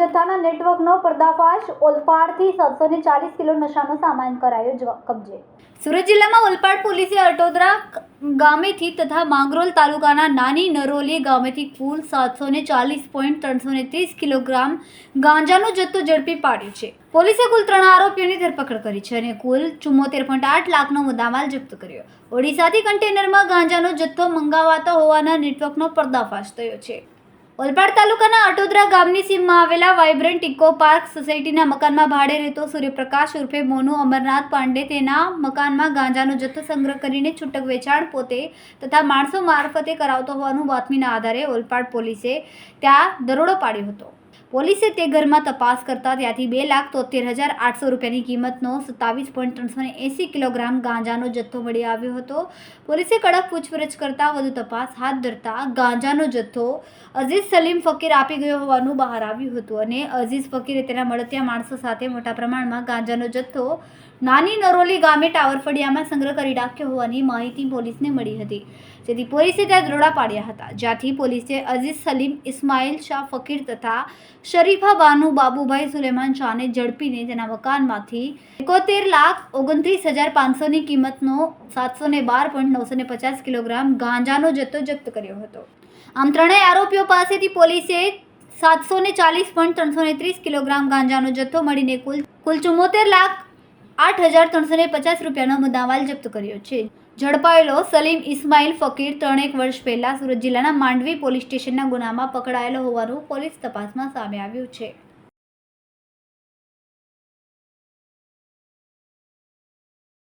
જથ્થાના નેટવર્કનો પર્દાફાશ, ઓલપાડથી 740 કિલો નશાનો સામાન કરાયો કબજે। સુરત જિલ્લામાં ઓલપાડ પોલીસે અટોદરા ગામેથી તથા માંગરોળ તાલુકાના નાની નરોલી ગામેથી કુલ 740.330 કિલોગ્રામ ગાંજાનો જથ્થો ઝડપી પાડ્યો છે। પોલીસે કુલ 3 આરોપીઓની ધરપકડ કરી છે અને કુલ 74.8 લાખનો મુદ્દામાલ જપ્ત કર્યો। ઓડિશાથી કન્ટેનરમાં ગાંજાનો જથ્થો મંગાવાતો હોવાના નેટવર્કનો પર્દાફાશ થયો છે। ઓલપાડ તાલુકાના અટોદરા ગામની સીમમાં આવેલા વાઇબ્રન્ટ ઇકો પાર્ક સોસાયટીના મકાનમાં ભાડે રહેતો સૂર્યપ્રકાશ ઉર્ફે મોનુ અમરનાથ પાંડે તેના મકાનમાં ગાંજાનો જથ્થો સંગ્રહ કરીને છૂટક વેચાણ પોતે તથા માણસો મારફતે કરાવતો હોવાનું બાતમીના આધારે ઓલપાડ પોલીસે ત્યાં દરોડો પાડ્યો હતો। પોલીસે તે ઘરમાં તપાસ કરતા ત્યાંથી 2,73,800 રૂપિયાની કિંમતનો 27.380 કિલોગ્રામ ગાંજાનો જથ્થો મળી આવ્યો હતો। પોલીસે કડક પૂછપરછ કરતા વધુ તપાસ હાથ ધરતા ગાંજાનો જથ્થો અઝીઝ સલીમ ફકીર આપી ગયો હોવાનું બહાર આવ્યું હતું અને અઝીઝ ફકીરે તેના મળતિયા માણસો સાથે મોટા પ્રમાણમાં ગાંજાનો જથ્થો નાની નરોલી ગામે ટાવર ફળિયામાં સંગ્રહ કરી રાખ્યો હોવાની માહિતી પોલીસને મળી હતી, જેથી પોલીસે ત્યાં દરોડા પાડ્યા હતા, જ્યાંથી પોલીસે અઝીઝ સલીમ, ઇસ્માઇલ શાહ ફકીર તથા શરીફા બાનુ બાબુભાઈ સુલેમાન શાહને ઝડપીને તેના મકાનમાંથી 71,29,500ની કિંમતનો 712.950 કિલોગ્રામ ગાંજાનો જથ્થો જપ્ત કર્યો હતો। આમ ત્રણેય આરોપીઓ પાસેથી પોલીસે 740.330 કિલોગ્રામ ગાંજાનો જથ્થો મળીને કુલ 74,08,350 રૂપિયાનો મુદ્દામાલ જપ્ત કર્યો છે। ઝડપાયેલો સલીમ ઇસ્માઇલ ફકીર 3 વર્ષ પહેલા સુરત જિલ્લાના માંડવી પોલીસ સ્ટેશનના ગુનામાં પકડાયેલો હોવાનું પોલીસ તપાસમાં સામે આવ્યું છે।